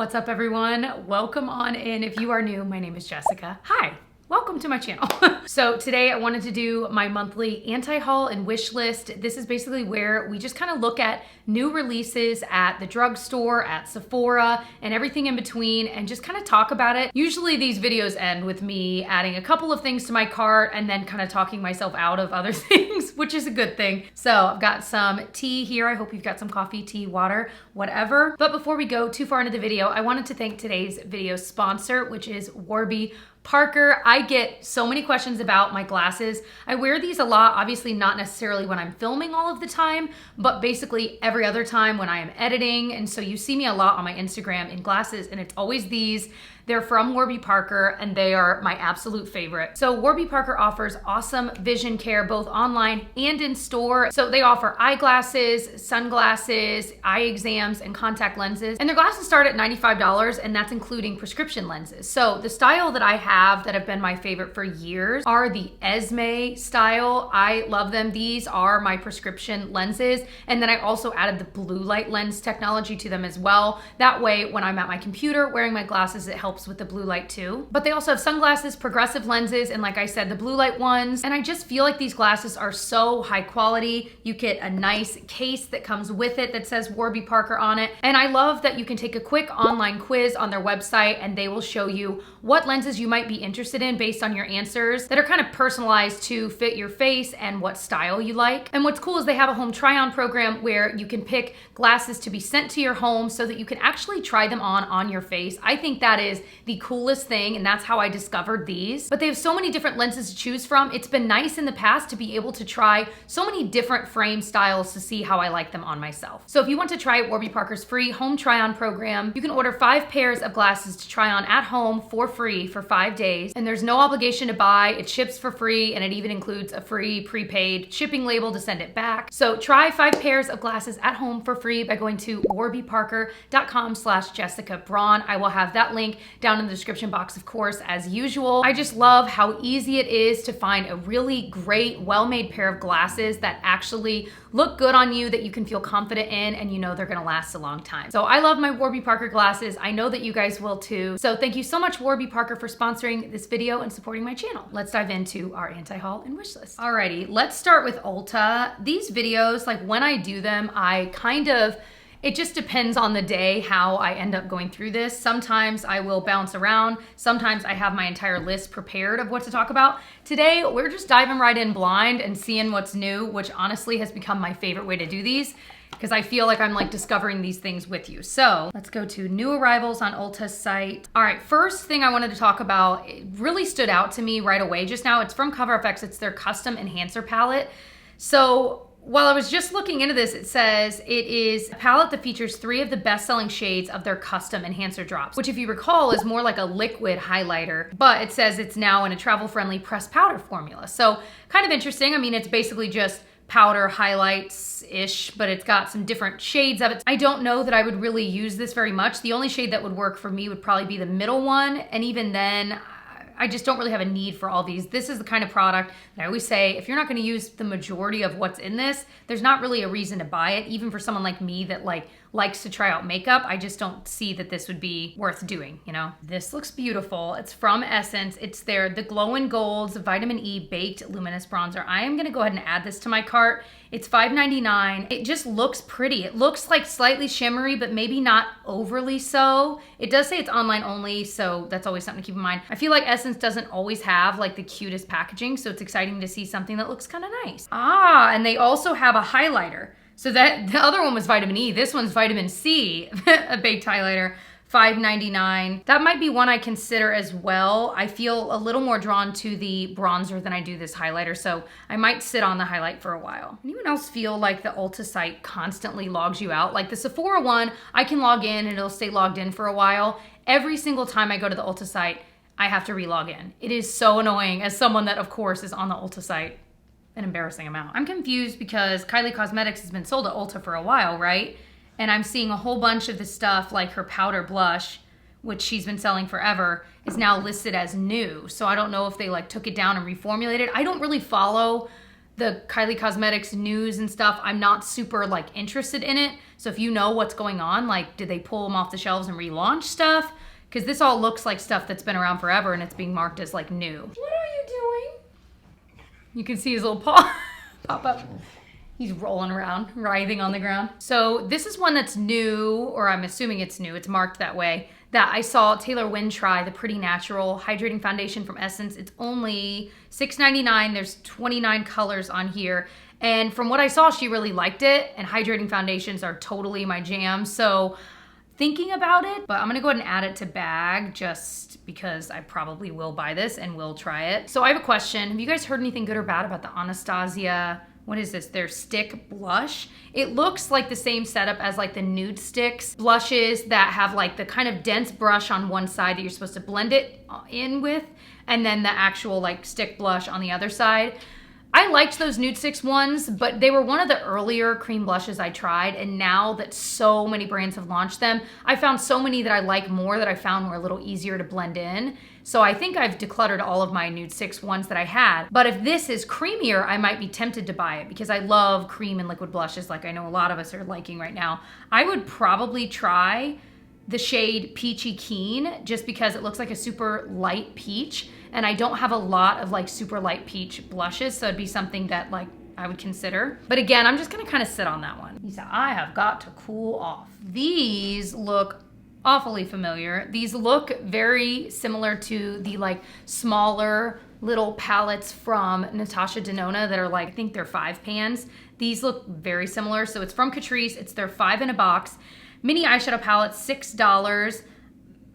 What's up everyone? Welcome on in. If you are new, my name is Jessica. Hi. Welcome to my channel. So today I wanted to do my monthly anti-haul and wish list. This is basically where we just kind of look at new releases at the drugstore, at Sephora, and everything in between, and just kind of talk about it. Usually these videos end with me adding a couple of things to my cart and then kind of talking myself out of other things, which is a good thing. So I've got some tea here. I hope you've got some coffee, tea, water, whatever. But before we go too far into the video, I wanted to thank today's video sponsor, which is Warby Parker. I get so many questions about my glasses. I wear these a lot, obviously not necessarily when I'm filming all of the time, but basically every other time when I am editing. And so you see me a lot on my Instagram in glasses, and it's always these. They're from Warby Parker and they are my absolute favorite. So Warby Parker offers awesome vision care both online and in store. So they offer eyeglasses, sunglasses, eye exams, and contact lenses. And their glasses start at $95, and that's including prescription lenses. So the style that I have that have been my favorite for years are the Esme style. I love them. These are my prescription lenses. And then I also added the blue light lens technology to them as well. That way, when I'm at my computer wearing my glasses, it helps with the blue light too. But they also have sunglasses, progressive lenses, and like I said, the blue light ones. And I just feel like these glasses are so high quality. You get a nice case that comes with it that says Warby Parker on it. And I love that you can take a quick online quiz on their website and they will show you what lenses you might be interested in based on your answers that are kind of personalized to fit your face and what style you like. And what's cool is they have a home try-on program where you can pick glasses to be sent to your home so that you can actually try them on your face. I think that is the coolest thing, and that's how I discovered these. But they have so many different lenses to choose from. It's been nice in the past to be able to try so many different frame styles to see how I like them on myself. So if you want to try Warby Parker's free home try-on program, you can order 5 pairs of glasses to try on at home for free for 5 days. And there's no obligation to buy. It ships for free, and it even includes a free prepaid shipping label to send it back. So try 5 pairs of glasses at home for free by going to warbyparker.com/Jessica Braun. I will have that link down in the description box, of course, as usual. I just love how easy it is to find a really great, well-made pair of glasses that actually look good on you, that you can feel confident in, and you know they're gonna last a long time. So I love my Warby Parker glasses. I know that you guys will too. So thank you so much, Warby Parker, for sponsoring this video and supporting my channel. Let's dive into our anti-haul and wish list. Alrighty, let's start with Ulta. These videos, like when I do them, it just depends on the day how I end up going through this. Sometimes I will bounce around. Sometimes I have my entire list prepared of what to talk about. Today, we're just diving right in blind and seeing what's new, which honestly has become my favorite way to do these because I feel like I'm like discovering these things with you. So let's go to new arrivals on Ulta's site. All right, first thing I wanted to talk about, it really stood out to me right away just now. It's from CoverFX. It's their custom enhancer palette. So while I was just looking into this, it says it is a palette that features 3 of the best-selling shades of their custom enhancer drops, which if you recall is more like a liquid highlighter, but it says it's now in a travel-friendly pressed powder formula. So kind of interesting. I mean, it's basically just powder highlights-ish, but it's got some different shades of it. I don't know that I would really use this very much. The only shade that would work for me would probably be the middle one, and even then, I just don't really have a need for all these. This is the kind of product that I always say, if you're not gonna use the majority of what's in this, there's not really a reason to buy it. Even for someone like me that likes to try out makeup, I just don't see that this would be worth doing, you know? This looks beautiful. It's from Essence. It's the Glowin Gold's Vitamin E Baked Luminous Bronzer. I am gonna go ahead and add this to my cart. It's $5.99. It just looks pretty. It looks like slightly shimmery, but maybe not overly so. It does say it's online only, so that's always something to keep in mind. I feel like Essence doesn't always have like the cutest packaging, so it's exciting to see something that looks kind of nice. And they also have a highlighter. So that the other one was vitamin E. This one's vitamin C, a baked highlighter, $5.99. That might be one I consider as well. I feel a little more drawn to the bronzer than I do this highlighter, so I might sit on the highlight for a while. Anyone else feel like the Ulta site constantly logs you out? Like the Sephora one, I can log in and it'll stay logged in for a while. Every single time I go to the Ulta site, I have to re-log in. It is so annoying as someone that, of course, is on the Ulta site an embarrassing amount. I'm confused because Kylie Cosmetics has been sold at Ulta for a while, right? And I'm seeing a whole bunch of the stuff like her powder blush, which she's been selling forever, is now listed as new. So I don't know if they like took it down and reformulated. I don't really follow the Kylie Cosmetics news and stuff, I'm not super like interested in it. So if you know what's going on, like did they pull them off the shelves and relaunch stuff? Because this all looks like stuff that's been around forever and it's being marked as like new. What are you doing? You can see his little paw pop up. He's rolling around, writhing on the ground. So this is one that's new, or I'm assuming it's new, it's marked that way, that I saw Taylor Wynn try, the Pretty Natural Hydrating Foundation from Essence. It's only $6.99. There's 29 colors on here. And from what I saw, she really liked it. And hydrating foundations are totally my jam. So thinking about it, but I'm gonna go ahead and add it to bag just because I probably will buy this and will try it. So I have a question. Have you guys heard anything good or bad about the Anastasia, what is this, their stick blush? It looks like the same setup as like the Nude Sticks blushes that have like the kind of dense brush on one side that you're supposed to blend it in with, and then the actual like stick blush on the other side. I liked those Nude Sticks ones, but they were one of the earlier cream blushes I tried, and now that so many brands have launched them, I found so many that I like more that I found were a little easier to blend in. So I think I've decluttered all of my Nude Sticks ones that I had. But if this is creamier, I might be tempted to buy it because I love cream and liquid blushes like I know a lot of us are liking right now. I would probably try the shade Peachy Keen just because it looks like a super light peach, and I don't have a lot of like super light peach blushes, so it'd be something that like I would consider. But again, I'm just gonna kind of sit on that one. He said, I have got to cool off. These look awfully familiar. These look very similar to the like smaller little palettes from Natasha Denona that are like, I think they're 5 pans. These look very similar. So it's from Catrice. It's their 5 in a box. Mini eyeshadow palette, $6.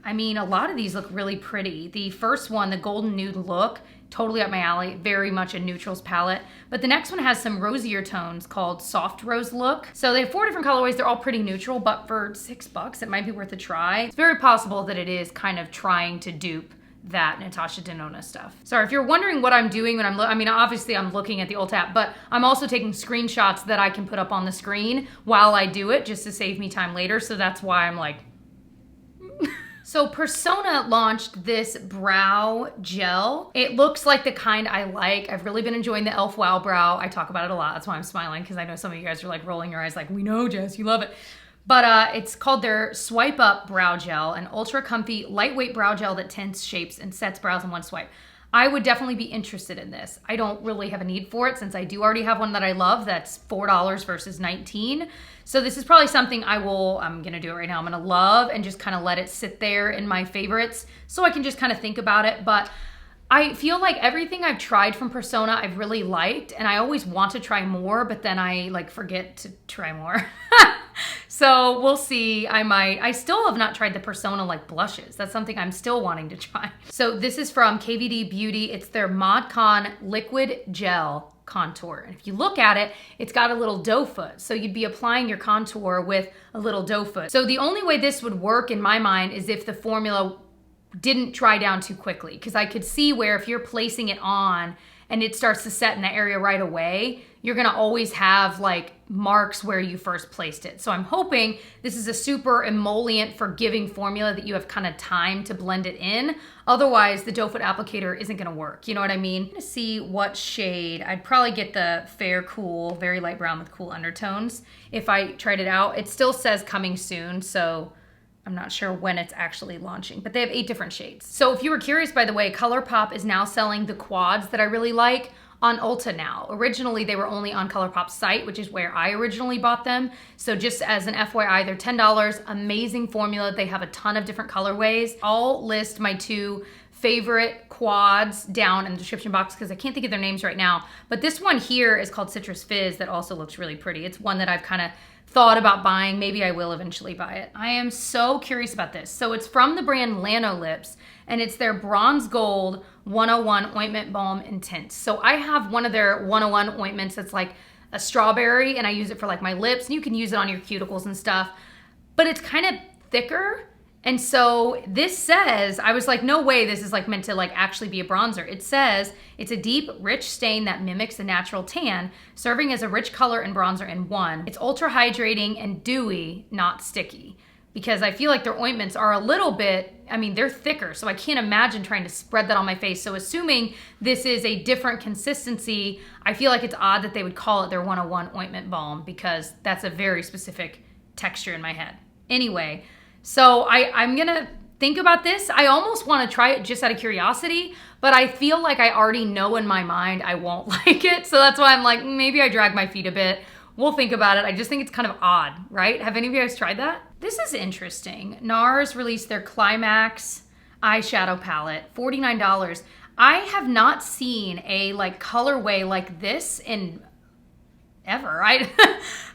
I mean, a lot of these look really pretty. The first one, the Golden Nude look, totally up my alley, very much a neutrals palette. But the next one has some rosier tones called Soft Rose Look. So they have 4 different colorways. They're all pretty neutral, but for $6, it might be worth a try. It's very possible that it is kind of trying to dupe that Natasha Denona stuff. Sorry, if you're wondering what I'm doing when I mean, obviously I'm looking at the Ulta app, but I'm also taking screenshots that I can put up on the screen while I do it just to save me time later. So that's why I'm like, So Persona launched this brow gel. It looks like the kind I like. I've really been enjoying the e.l.f. Wow Brow. I talk about it a lot. That's why I'm smiling, because I know some of you guys are like rolling your eyes like, we know, Jess, you love it. But it's called their Swipe Up Brow Gel, an ultra comfy, lightweight brow gel that tints, shapes, and sets brows in one swipe. I would definitely be interested in this. I don't really have a need for it since I do already have one that I love that's $4 versus $19. So this is probably something I'm gonna do it right now. I'm gonna love and just kind of let it sit there in my favorites so I can just kind of think about it. But I feel like everything I've tried from Persona I've really liked, and I always want to try more, but then I like forget to try more. So we'll see. I still have not tried the Persona like blushes. That's something I'm still wanting to try. So this is from KVD Beauty. It's their Mod Con Liquid Gel Contour. And if you look at it, it's got a little doe foot. So you'd be applying your contour with a little doe foot. So the only way this would work in my mind is if the formula didn't dry down too quickly, because I could see where if you're placing it on and it starts to set in that area right away, you're gonna always have like marks where you first placed it. So I'm hoping this is a super emollient forgiving formula that you have kind of time to blend it in. Otherwise, the doe foot applicator isn't gonna work. You know what I mean? I'm gonna see what shade. I'd probably get the Fair Cool, very light brown with cool undertones if I tried it out. It still says coming soon, so I'm not sure when it's actually launching, but they have 8 different shades. So if you were curious, by the way, ColourPop is now selling the quads that I really like on Ulta now. Originally, they were only on ColourPop's site, which is where I originally bought them. So just as an FYI, they're $10, amazing formula. They have a ton of different colorways. I'll list my 2 favorite quads down in the description box because I can't think of their names right now. But this one here is called Citrus Fizz that also looks really pretty. It's one that I've kind of thought about buying. Maybe I will eventually buy it. I am so curious about this. So it's from the brand Lanolips, and it's their Bronze Gold 101 Ointment Balm Intense. So I have one of their 101 ointments that's like a strawberry, and I use it for like my lips, and you can use it on your cuticles and stuff, but it's kind of thicker. And so this says, I was like, no way this is like meant to like actually be a bronzer. It says it's a deep, rich stain that mimics the natural tan, serving as a rich color and bronzer in one. It's ultra hydrating and dewy, not sticky. because I feel like their ointments are a little bit, I mean, they're thicker, so I can't imagine trying to spread that on my face. So assuming this is a different consistency, I feel like it's odd that they would call it their 101 ointment balm, because that's a very specific texture in my head. Anyway, so I'm gonna think about this. I almost want to try it just out of curiosity, but I feel like I already know in my mind I won't like it. So that's why I'm like, maybe I drag my feet a bit. We'll think about it. I just think it's kind of odd, right? Have any of you guys tried that? This is interesting. NARS released their Climax eyeshadow palette, $49. I have not seen a like colorway like this in ever, right?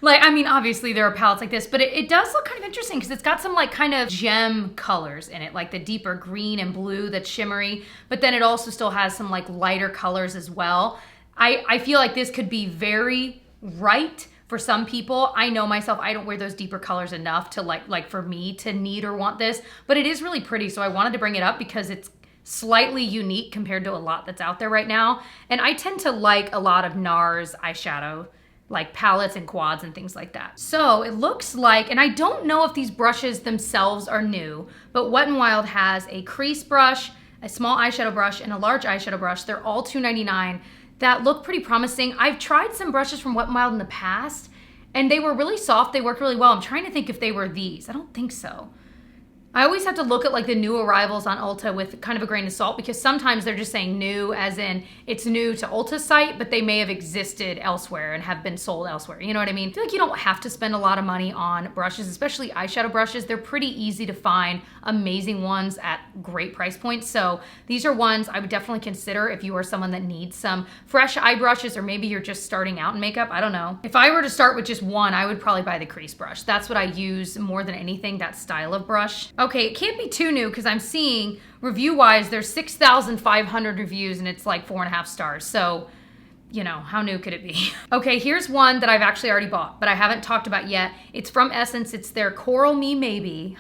Like, I mean, obviously there are palettes like this, but it does look kind of interesting because it's got some like kind of gem colors in it, like the deeper green and blue that's shimmery, but then it also still has some like lighter colors as well. I feel like this could be very right for some people. I know myself, I don't wear those deeper colors enough to like for me to need or want this, but it is really pretty. So I wanted to bring it up because it's slightly unique compared to a lot that's out there right now. And I tend to like a lot of NARS eyeshadow, like palettes and quads and things like that. So it looks like, and I don't know if these brushes themselves are new, but Wet n Wild has a crease brush, a small eyeshadow brush, and a large eyeshadow brush. They're all $2.99. That look pretty promising. I've tried some brushes from Wet n Wild in the past, and they were really soft. They worked really well. I'm trying to think if they were these. I don't think so. I always have to look at like the new arrivals on Ulta with kind of a grain of salt, because sometimes they're just saying new as in it's new to Ulta's site, but they may have existed elsewhere and have been sold elsewhere. You know what I mean? I feel like you don't have to spend a lot of money on brushes, especially eyeshadow brushes. They're pretty easy to find amazing ones at great price points. So these are ones I would definitely consider if you are someone that needs some fresh eye brushes, or maybe you're just starting out in makeup. I don't know. If I were to start with just one, I would probably buy the crease brush. That's what I use more than anything, that style of brush. Okay, it can't be too new because I'm seeing review-wise, there's 6,500 reviews and it's like 4.5 stars. So, you know, how new could it be? Okay, here's one that I've actually already bought, but I haven't talked about yet. It's from Essence. It's their Coral Me Maybe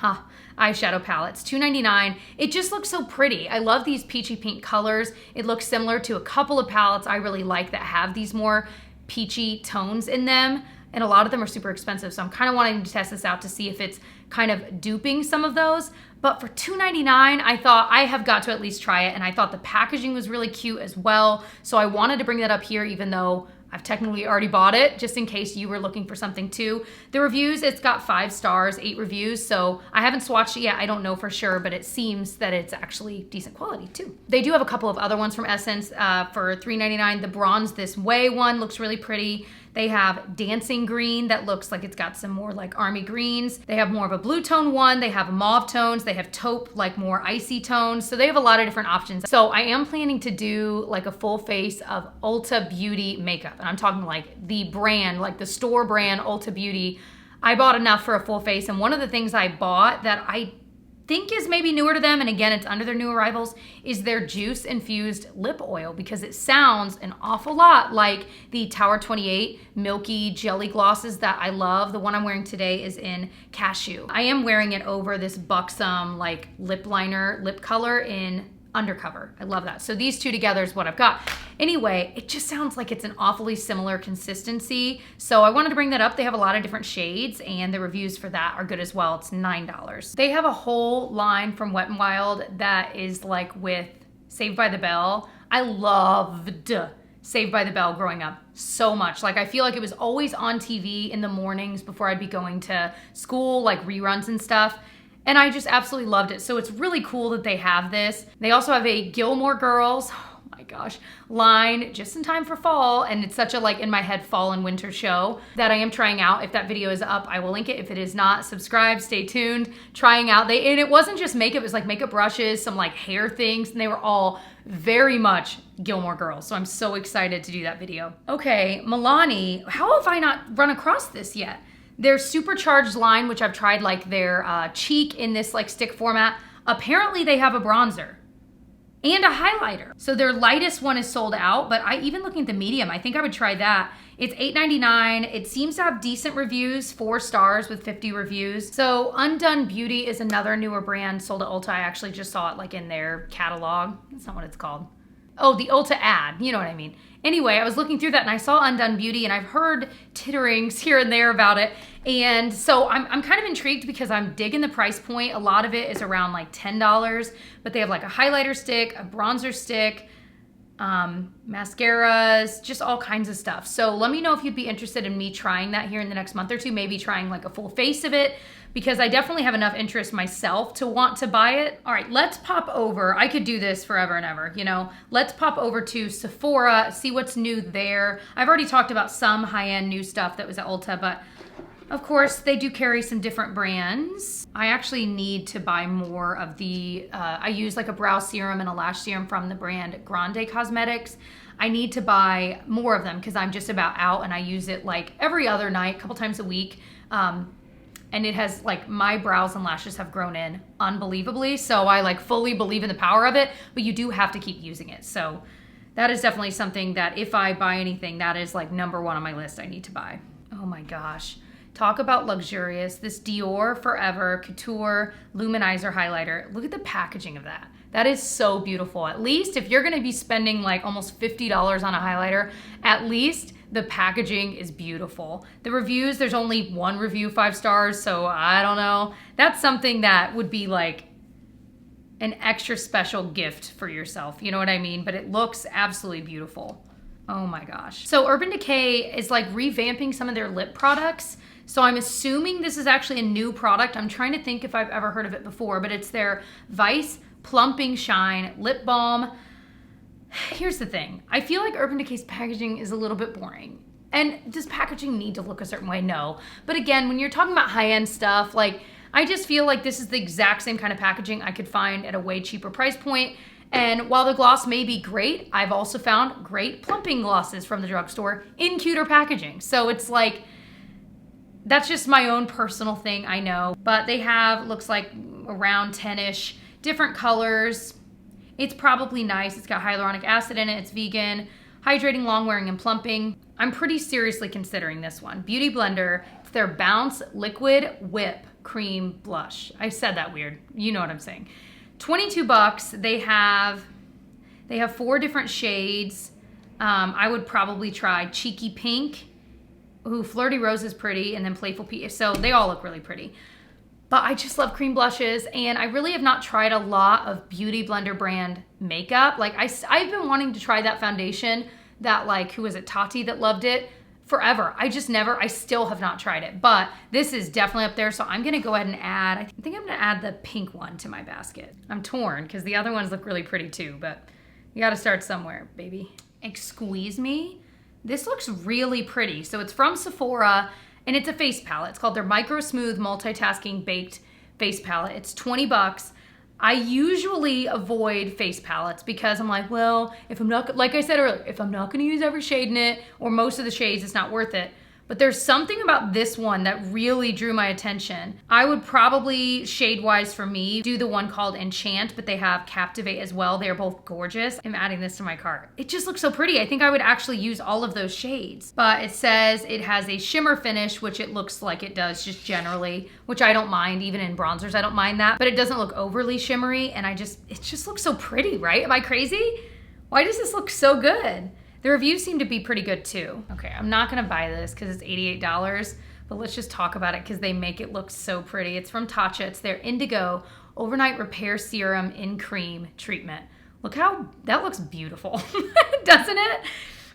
eyeshadow palette. It's $2.99. It just looks so pretty. I love these peachy pink colors. It looks similar to a couple of palettes I really like that have these more peachy tones in them. And a lot of them are super expensive. So I'm kind of wanting to test this out to see if it's kind of duping some of those. But for $2.99, I thought I have got to at least try it. And I thought the packaging was really cute as well. So I wanted to bring that up here, even though I've technically already bought it, just in case you were looking for something too. The reviews, it's got 5 stars, 8 reviews. So I haven't swatched it yet. I don't know for sure, but it seems that it's actually decent quality too. They do have a couple of other ones from Essence for $3.99. The Braun's This Way one looks really pretty. They have Dancing Green that looks like it's got some more like army greens. They have more of a blue tone one. They have mauve tones. They have taupe, like more icy tones. So they have a lot of different options. So I am planning to do like a full face of Ulta Beauty makeup. And I'm talking like the brand, like the store brand Ulta Beauty. I bought enough for a full face. And one of the things I bought that I think is maybe newer to them, and again, it's under their new arrivals, is their juice infused lip oil, because it sounds an awful lot like the Tower 28 milky jelly glosses that I love. The one I'm wearing today is in cashew. I am wearing it over this buxom like lip liner lip color in Undercover. I love that. So these two together is what I've got. Anyway, it just sounds like it's an awfully similar consistency. So I wanted to bring that up. They have a lot of different shades and the reviews for that are good as well. It's $9. They have a whole line from Wet n Wild that is like with Saved by the Bell. I loved Saved by the Bell growing up so much. Like I feel like it was always on TV in the mornings before I'd be going to school, like reruns and stuff. And I just absolutely loved it. So it's really cool that they have this. They also have a Gilmore Girls, oh my gosh, line just in time for fall. And it's such a like in my head fall and winter show that I am trying out. If that video is up, I will link it. If it is not, subscribe, stay tuned, trying out. And it wasn't just makeup, it was like makeup brushes, some like hair things, and they were all very much Gilmore Girls. So I'm so excited to do that video. Okay, Milani, how have I not run across this yet? Their Supercharged line, which I've tried like their cheek in this like stick format, apparently they have a bronzer and a highlighter. So their lightest one is sold out, but even looking at the medium, I think I would try that. It's $8.99. It seems to have decent reviews, 4 stars with 50 reviews. So Undone Beauty is another newer brand sold at Ulta. I actually just saw it like in their catalog. That's not what it's called. Oh, the Ulta ad, you know what I mean. Anyway, I was looking through that and I saw Undone Beauty, and I've heard titterings here and there about it. And so I'm kind of intrigued because I'm digging the price point. A lot of it is around like $10, but they have like a highlighter stick, a bronzer stick, mascaras, just all kinds of stuff. So let me know if you'd be interested in me trying that here in the next month or two, maybe trying like a full face of it, because I definitely have enough interest myself to want to buy it. All right, let's pop over. I could do this forever and ever, you know. Let's pop over to Sephora, see what's new there. I've already talked about some high-end new stuff that was at Ulta, but of course, they do carry some different brands. I actually need to buy more of the, I use like a brow serum and a lash serum from the brand Grande Cosmetics. I need to buy more of them because I'm just about out and I use it like every other night, a couple times a week. And it has like, my brows and lashes have grown in unbelievably. So I like fully believe in the power of it, but you do have to keep using it. So that is definitely something that if I buy anything, that is like number one on my list I need to buy. Oh my gosh. Talk about luxurious. This Dior Forever Couture Luminizer Highlighter. Look at the packaging of that. That is so beautiful. At least if you're gonna be spending like almost $50 on a highlighter, at least the packaging is beautiful. The reviews, there's only one review, 5 stars, so I don't know. That's something that would be like an extra special gift for yourself, you know what I mean? But it looks absolutely beautiful. Oh my gosh. So Urban Decay is like revamping some of their lip products. So I'm assuming this is actually a new product. I'm trying to think if I've ever heard of it before, but it's their Vice Plumping Shine Lip Balm. Here's the thing. I feel like Urban Decay's packaging is a little bit boring. And does packaging need to look a certain way? No. But again, when you're talking about high-end stuff, like I just feel like this is the exact same kind of packaging I could find at a way cheaper price point. And while the gloss may be great, I've also found great plumping glosses from the drugstore in cuter packaging. So it's like, that's just my own personal thing, I know. But they have, looks like around 10-ish different colors. It's probably nice. It's got hyaluronic acid in it. It's vegan, hydrating, long wearing, and plumping. I'm pretty seriously considering this one. Beauty Blender. It's their Bounce Liquid Whip Cream Blush. I said that weird. You know what I'm saying. 22 bucks. They have 4 different shades. I would probably try Cheeky Pink. Ooh, Flirty Rose is pretty, and then Playful Peach. So they all look really pretty. But I just love cream blushes, and I really have not tried a lot of Beauty Blender brand makeup. Like I've been wanting to try that foundation that like, who was it, Tati that loved it forever. I still have not tried it, but this is definitely up there. So I'm gonna go ahead and add, I think I'm gonna add the pink one to my basket. I'm torn because the other ones look really pretty too, but you gotta start somewhere, baby. Squeeze Me. This looks really pretty. So it's from Sephora and it's a face palette. It's called their Micro Smooth Multitasking Baked Face Palette. It's 20 bucks. I usually avoid face palettes because I'm like, well, if I'm not, like I said earlier, if I'm not gonna use every shade in it or most of the shades, it's not worth it. But there's something about this one that really drew my attention. I would probably, shade-wise for me, do the one called Enchant, but they have Captivate as well. They're both gorgeous. I'm adding this to my cart. It just looks so pretty. I think I would actually use all of those shades. But it says it has a shimmer finish, which it looks like it does just generally, which I don't mind. Even in bronzers, I don't mind that. But it doesn't look overly shimmery, and it just looks so pretty, right? Am I crazy? Why does this look so good? The reviews seem to be pretty good too. Okay, I'm not gonna buy this because it's $88, but let's just talk about it because they make it look so pretty. It's from Tatcha. It's their Indigo Overnight Repair Serum in Cream Treatment. Look how, that looks beautiful, doesn't it?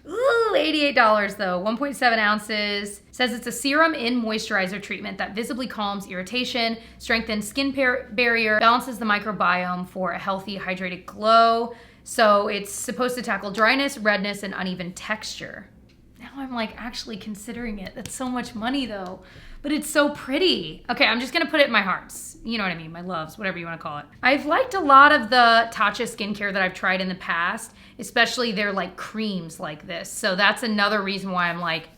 Ooh, $88 though, 1.7 ounces. Says it's a serum in moisturizer treatment that visibly calms irritation, strengthens skin barrier, balances the microbiome for a healthy, hydrated glow. So it's supposed to tackle dryness, redness, and uneven texture. Now I'm like actually considering it. That's so much money though, but it's so pretty. Okay, I'm just gonna put it in my hearts. You know what I mean, my loves, whatever you wanna call it. I've liked a lot of the Tatcha skincare that I've tried in the past, especially their like creams like this. So that's another reason why I'm like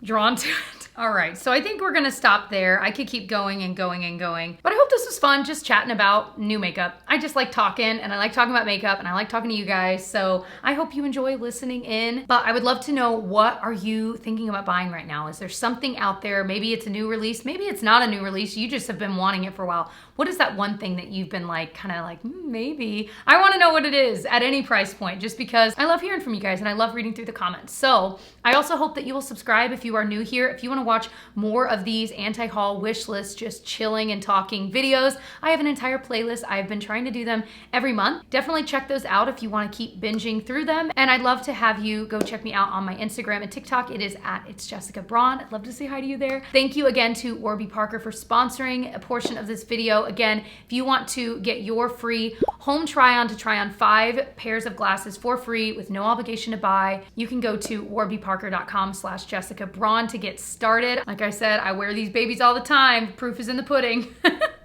drawn to it. All right, so I think we're gonna stop there. I could keep going and going and going, but I hope this was fun, just chatting about new makeup. I just like talking, and I like talking about makeup, and I like talking to you guys, so I hope you enjoy listening in. But I would love to know, what are you thinking about buying right now? Is there something out there? Maybe it's a new release, maybe it's not a new release, you just have been wanting it for a while. What is that one thing that you've been like, kind of like, maybe? I wanna know what it is at any price point, just because I love hearing from you guys and I love reading through the comments. So I also hope that you will subscribe if you are new here. If you wanna watch more of these anti-haul wish lists, just chilling and talking videos, I have an entire playlist. I've been trying to do them every month. Definitely check those out if you wanna keep binging through them. And I'd love to have you go check me out on my Instagram and TikTok. It is at It's Jessica Braun. I'd love to say hi to you there. Thank you again to Warby Parker for sponsoring a portion of this video. Again, if you want to get your free home try-on to try on 5 pairs of glasses for free with no obligation to buy, you can go to warbyparker.com/Jessica Braun to get started. Like I said, I wear these babies all the time. Proof is in the pudding.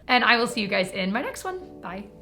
And I will see you guys in my next one. Bye.